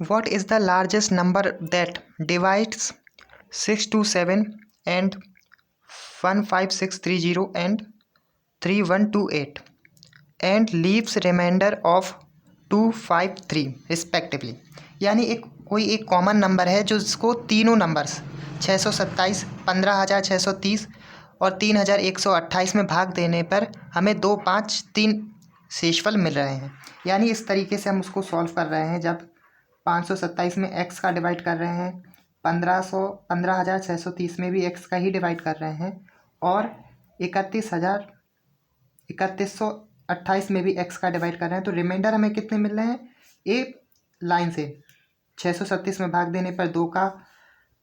What is the largest number that divides 627 and 15630 and 3128 and leaves remainder of 253 respectively. यानी कोई एक common number है जो इसको तीनों नंबर्स 627, 15630 और 3128 में भाग देने पर हमें 2, 5, 3 शेषफल मिल रहे हैं। यानी इस तरीके से हम उसको सॉल्व कर रहे हैं। जब 527 में x का डिवाइड कर रहे हैं, 15630 में भी x का ही डिवाइड कर रहे हैं और 3128 में भी x का डिवाइड कर रहे हैं, तो रिमाइंडर हमें कितने मिल रहे हैं? एक लाइन से 637 में भाग देने पर 2 का,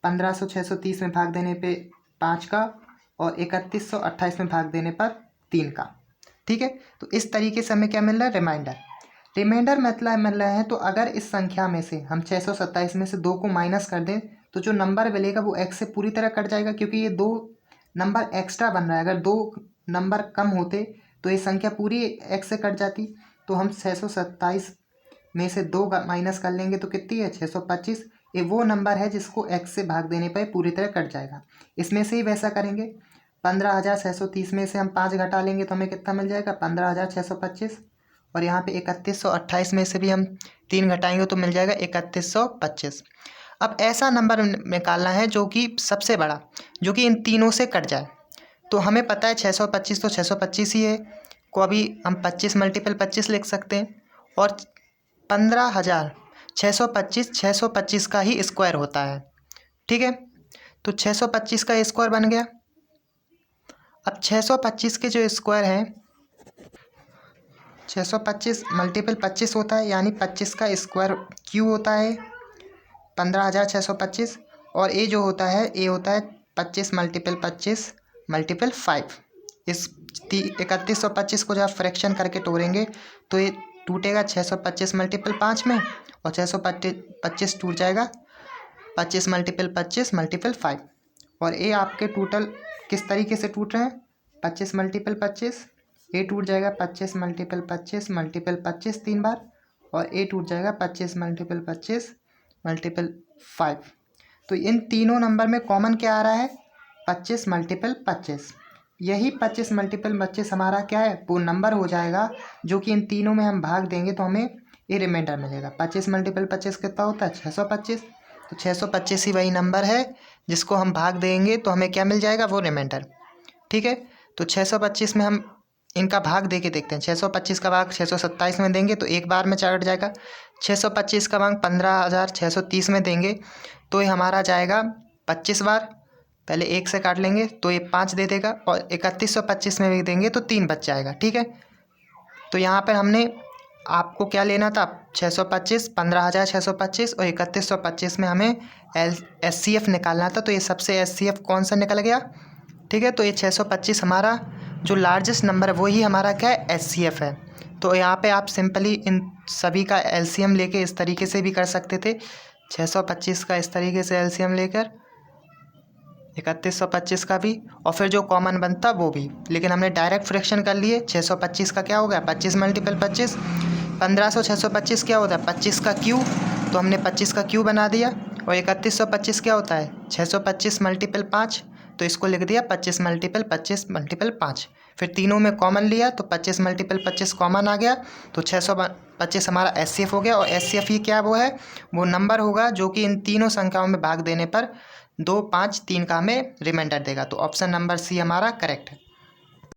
15630 में भाग देने पे 5 का और 3128 में भाग देने पर 3 का। ठीक है, तो इस तरीके से हमें क्या मिल रहा है? रिमाइंडर मतलब मिल रहा है। तो अगर इस संख्या में से हम 627 में से 2 को माइनस कर दें तो जो नंबर मिलेगा वो x से पूरी तरह कट जाएगा, क्योंकि ये 2 नंबर एक्स्ट्रा बन रहा है। अगर 2 नंबर कम होते तो ये संख्या पूरी x से कट जाती। तो हम 627 में से 2 माइनस कर लेंगे तो कितनी है? 625। ये वो नंबर है जिसको x से भाग देने पर पूरी तरह कट जाएगा। इसमें से ही वैसा करेंगे। 15630 में से हम 5 घटा लेंगे तो हमें कितना मिल जाएगा? 15625। और यहाँ पे 3128 में से भी हम 3 घटाएंगे तो मिल जाएगा 3125। अब ऐसा नंबर निकालना है जो कि सबसे बड़ा, जो कि इन तीनों से कट जाए। तो हमें पता है 625 तो 625 ही है, को अभी हम 25 मल्टीपल 25 लिख सकते हैं। और 15625 का ही स्क्वायर होता है। ठीक है, तो 625 का स्क्वायर बन गया। अब 625 के जो स्क्वायर हैं, 625 मल्टीपल 25 होता है, यानी 25 का स्क्वायर क्यू होता है 15625। और ए जो होता है, ए होता है 25 मल्टीपल 25 मल्टीपल 5। इस 3125 को जब आप फ्रैक्शन करके तोड़ेंगे तो ये टूटेगा 625 मल्टीपल 5 में, और 625 टूट जाएगा 25 मल्टीपल 25 मल्टीपल 5। और ए आपके टोटल किस तरीके से टूट रहे हैं? 25 मल्टीपल 25, ए टूट जाएगा 25 मल्टीपल 25 मल्टीपल 25 3 बार, और ए टूट जाएगा 25 मल्टीपल 25 मल्टीपल 5। तो इन तीनों नंबर में कॉमन क्या आ रहा है? 25 मल्टीपल 25। यही 25 मल्टीपल 25 हमारा क्या है? वो नंबर हो जाएगा जो कि इन तीनों में हम भाग देंगे तो हमें ये रिमाइंडर मिलेगा। 25 मल्टीपल 25 कितना होता है? 625। तो 625 ही वही नंबर है जिसको हम भाग देंगे तो हमें क्या मिल जाएगा? वो रिमाइंडर। ठीक है, तो 625 में हम इनका भाग दे के देखते हैं। 625 का भाग 627 में देंगे तो एक बार में कट जाएगा। 625 का भाग 15630 में देंगे तो ये हमारा जाएगा 25 बार। पहले 1 से काट लेंगे तो ये 5 दे देगा, और 3125 में भी देंगे तो 3 बच जाएगा। ठीक है, तो यहाँ पर हमने आपको क्या लेना था? 625, 15625 और 3125 में हमें SCF निकालना था। तो ये सबसे SCF कौन सा निकल गया? ठीक है, तो ये 625 हमारा जो लार्जेस्ट नंबर है वही हमारा क्या है? SCF है। तो यहाँ पे आप सिंपली इन सभी का LCM लेके इस तरीके से भी कर सकते थे। 625 का इस तरीके से LCM लेकर 3125 का भी, और फिर जो कॉमन बनता वो भी। लेकिन हमने डायरेक्ट फ्रैक्शन कर लिए। 625 का क्या हो गया? 25 मल्टीपल 25। 1500 क्या होता है? 25 का क्यू, तो हमने 25 का क्यू बना दिया। और 3125 क्या होता है? 625 मल्टीपल 5, तो इसको लिख दिया 25 मल्टीपल 25 मल्टीपल 5। फिर तीनों में कॉमन लिया तो 25 मल्टीपल 25 कॉमन आ गया, तो 625 हमारा SCF हो गया। और SCF ही क्या वो है? वो नंबर होगा जो कि इन तीनों संख्याओं में भाग देने पर 2, 5, 3 का हमें रिमाइंडर देगा। तो ऑप्शन नंबर सी हमारा करेक्ट है।